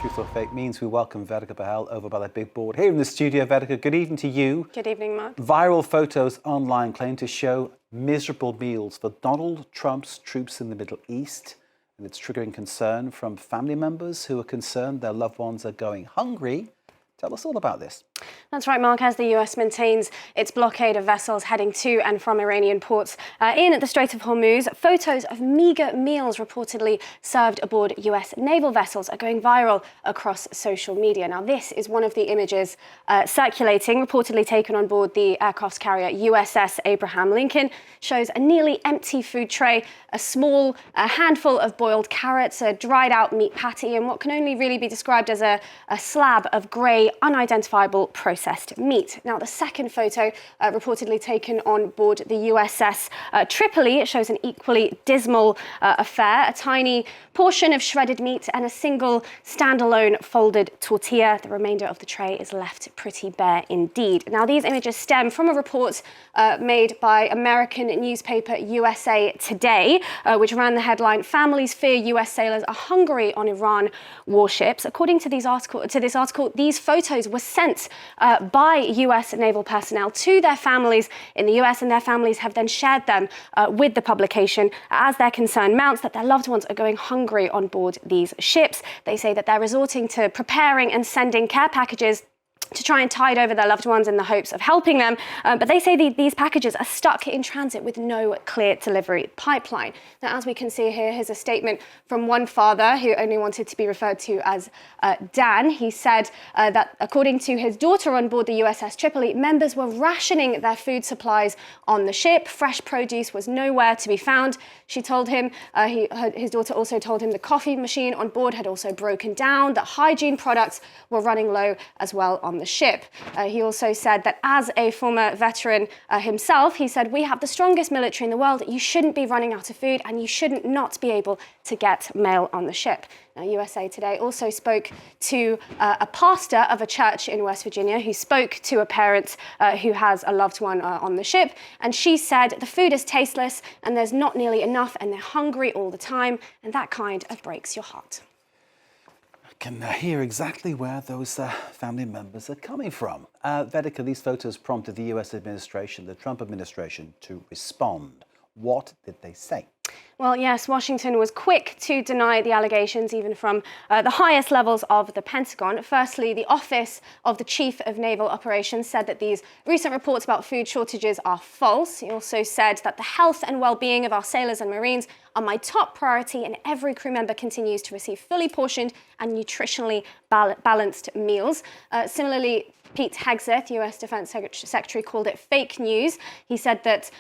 Truth or Fake means we welcome Vedika Bahl over by that big board here in the studio. Vedika, good evening to you. Good evening, Mark. Viral photos online claim to show miserable meals for Donald Trump's troops in the Middle East, and it's triggering concern from family members who are concerned their loved ones are going hungry. Tell us all about this. That's right, Mark. As the US maintains its blockade of vessels heading to and from Iranian ports in the Strait of Hormuz, photos of meagre meals reportedly served aboard US naval vessels are going viral across social media. Now, this is one of the images circulating, reportedly taken on board the aircraft carrier USS Abraham Lincoln. Shows a nearly empty food tray, a small handful of boiled carrots, a dried out meat patty, and what can only really be described as a slab of grey, unidentifiable processed meat. Now, the second photo reportedly taken on board the USS Tripoli, it shows an equally dismal affair, a tiny portion of shredded meat and a single standalone folded tortilla. The remainder of the tray is left pretty bare indeed. Now, these images stem from a report made by American newspaper USA Today, which ran the headline, "Families fear US sailors are hungry on Iran warships." According to this article, these photos were sent by US naval personnel to their families in the US, and their families have then shared them with the publication as their concern mounts that their loved ones are going hungry on board these ships. They say that they're resorting to preparing and sending care packages to try and tide over their loved ones in the hopes of helping them. But they say these packages are stuck in transit with no clear delivery pipeline. Now, as we can see here, here's a statement from one father who only wanted to be referred to as Dan. He said that according to his daughter on board the USS Tripoli, members were rationing their food supplies on the ship. Fresh produce was nowhere to be found. She told him, his daughter also told him the coffee machine on board had also broken down, that hygiene products were running low as well on the ship. He also said that as a former veteran himself, he said, "We have the strongest military in the world. You shouldn't be running out of food, and you shouldn't not be able to get mail on the ship." Now, USA Today also spoke to a pastor of a church in West Virginia who spoke to a parent who has a loved one on the ship. And she said, "The food is tasteless and there's not nearly enough and they're hungry all the time. And that kind of breaks your heart." I can hear exactly where those family members are coming from. Vedika, these photos prompted the US administration, the Trump administration, to respond. What did they say? Well, yes, Washington was quick to deny the allegations, even from the highest levels of the Pentagon. Firstly, the Office of the Chief of Naval Operations said that these recent reports about food shortages are false. He also said that the health and well-being of our sailors and Marines are my top priority, and every crew member continues to receive fully portioned and nutritionally balanced meals. Similarly, Pete Hegseth, US Defense Secretary, called it fake news. He said that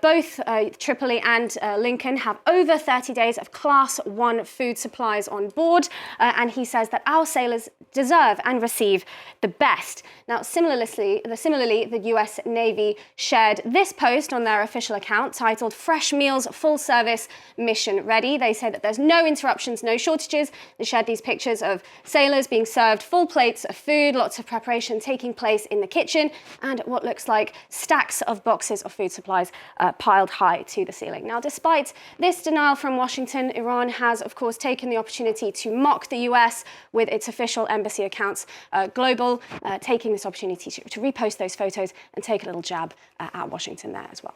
both Tripoli and Lincoln have over 30 days of Class 1 food supplies on board, and he says that our sailors deserve and receive the best. Now, similarly, the US Navy shared this post on their official account titled "Fresh Meals Full Service Mission Ready." They say that there's no interruptions, no shortages. They shared these pictures of sailors being served full plates of food, lots of preparation taking place in the kitchen, and what looks like stacks of boxes of food supplies piled high to the ceiling. Now, despite this denial from Washington, Iran has, of course, taken the opportunity to mock the US with its official embassy accounts global, taking this opportunity to repost those photos and take a little jab at Washington there as well.